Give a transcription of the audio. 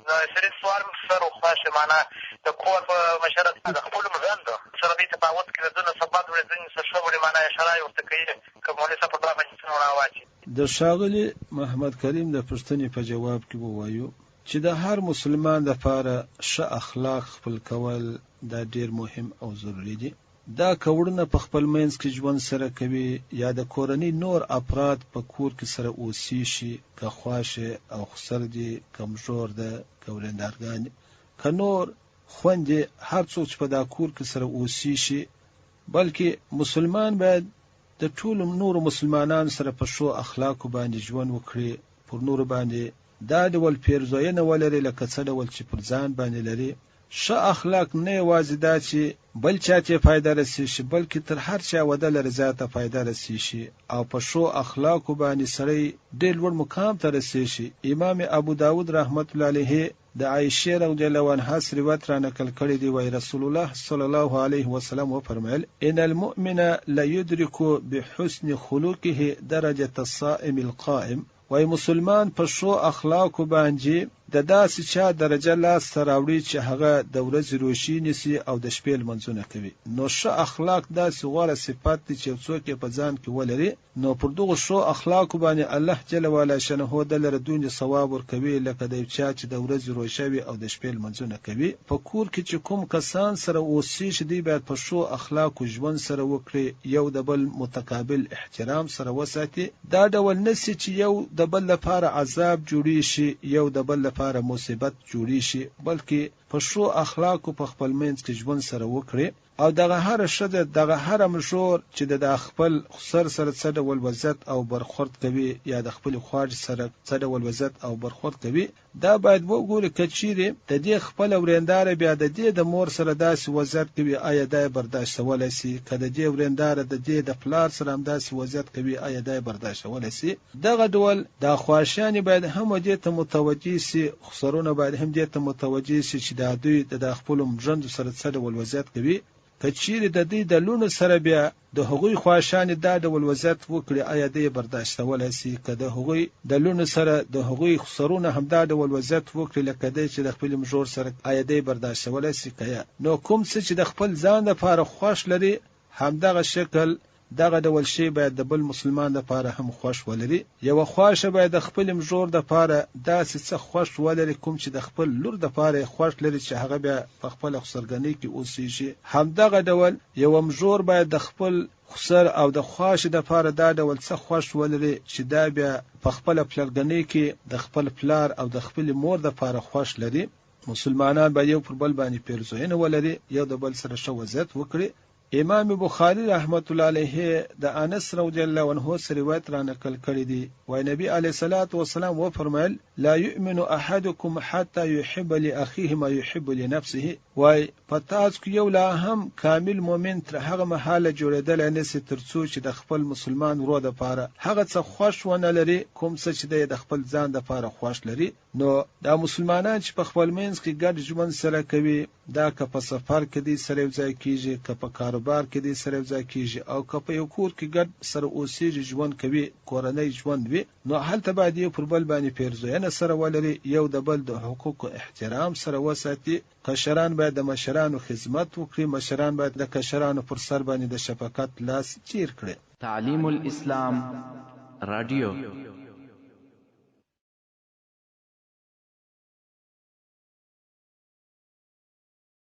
نو شریف سوال مې سر وخواشه معنا د کور په مشرت د خپلو مژندو سره دې تفاوت کړي دونه څه بد وړي ځینې څه ښه وړي معنا اشاره یې ورته کوي که مولوي صاحب په دوه باندې څه راواچي. د ښاغلي محمد کریم د پوښتنې په جواب کې ووایو چې د هر مسلمان دپاره ښه اخلاق خپل کول دا ډېر مهم او ضروري دي. دا کورونه په خپل منځ کې ژوند سره کوي یا د کورنۍ نور افراد په کور کې سره اوسېږي، که خواشه او خسر دي، کمزور ده، که ورندارګان که نور خوندې، هر څوک چې په دا کور کې سره اوسېږي، بلکې مسلمان باید د ټولو نورو مسلمانانو سره په ښو اخلاقو باندې ژوند وکړي، پر نورو باندې دا ډول پیرزوینه ولري لکه څه ډول چې پر ځان باندې لري. ښه اخلاق نه یوازې دا چې بل چا ته فایده رسېږي، بلکې تر هر چا وده لري ذاته فایده رسېږي او په ښو اخلاقو باندې سړی ډېر لوړ مقام ته رسېږي. امام ابو داود رحمت الله علیه د عایشه رضی الله عنها روایت را نقل کړی دی، وایي رسول الله صلی الله علیه وسلم وفرمایل ان المؤمن لا يدرك بحسن خلقه درجه الصائم القائم، وای مسلمان په ښو اخلاقو باندې د داسې چا درجه لاسته راوړي چې هغه د ورځې روژې نیسي او د شپې لمونځونه کوي. نو ښه اخلاق داسې غوره صفت دی چې څوک یې په ځان کې ولري، نو پر دغو ښو اخلاقو باندې الله جل وعلا شانه دلته دونې ثواب ورکوي لکه د یو چا چې د ورځې روژه وي او د شپې لمونځونه کوي. په کور کې چې کوم کسان سره اوسېږي دوی باید په ښو اخلاقو ژوند سره وکړي، یو د بل متقابل احترام سره وساتي. دا ډول نسی چې یو د بل لپاره عذاب جوړی شي، یو د بل لپاره مصیبت جوړی شي، بلکې په ښو اخلاقو په خپل منځ کې ژوند سره وکړي. او دغه هر ښځه دغه هر مشور چې د خپل خسر سره څه ډول وضعیت او برخورد کوي یا د خپل خواج سره څه ډول وضعیت او برخورد کوي، دا باید وګوري که چیرې د دې خپل ورېنداره بیا د دې د مور سره داسې وضعیت کوي آیا دا برداشتولی شي، که د دې ورېنداره د دې د پلار سره هم داسې وضعیت کوي آیا دا برداشتولی شي. دغه ډول دا خواشیانې باید هم دې ته متوجه شي، خسرونه باید هم دې ته متوجه شي چې دا دوی د خپلو مژندو سره څه ډول وضعیت کوي. که چیرې د دې د لونو سره بیا د هغوی خواشانې دا ډول وضعیت وکړي آیا دې برداشتولی شي، که د هغوی د لونو سره د هغوی خسرونه هم دا ډول وضعیت وکړي لکه دی چې د خپل مژور سره آیا دې برداشتولی شي که یا. نو کوم څه چې د خپل ځان لپاره خوښ لري همدغه شکل دغه ډول شی باید د بل مسلمان لپاره هم خوښ ولري. یوه خواشه باید د خپل مژور لپاره داسې څه خوښ ولري کوم چې د خپل لور لپاره خوښ لري چې هغه بیا په خپله خسرګنۍ کې اوسېږي. همدغه ډول یوه مژور باید د خپل خسر او د خواښې لپاره دا ډول څه خوښ ولري چې دا بیا په خپله پلرګنۍ کې د خپل پلار او د خپل مور لپاره خوښ لري. مسلمانان باید یو پر بل باندې پیرزوینه ولري، یو د بل سره ښه وضعیت وکړي. امام بخاری رحمت الله علیه د انس رضی الله عنه روایت را نقل کړی دی، وای نبی علیه الصلاة والسلام وفرمایل لا یؤمن احدکم حتی یحب لاخیه ما یحب لنفسه، وای پتاس کو یو لا هم کامل مؤمن تر هغه مهاله جوړیدل نه سي ترڅو چې د خپل مسلمان ورو د پاره هغه څه خوښ ونه لري کوم څه چې د خپل ځان د پاره خوښ لري. نو دا مسلمانان چې په خپل منځ کې ګډ ژوند سره کوي، دا که په سفر کې دي سره ځای کیږي، که په کاروبار کې دي سره ځای کیږي، او که په یو کور کې ګډ سره اوسېږي ژوند کوي، کورنۍ ژوند وي، نو هلته باید یو پر بل باندې پیرزوینه سره ولري، یو د بل د حقوقو احترام سره وساتي. کشران باید د مشرانو خدمت وکړي، مشران باید د کشرانو پر سر باندې د شفقت لاس چیر کړي. تعلیم الاسلام رادیو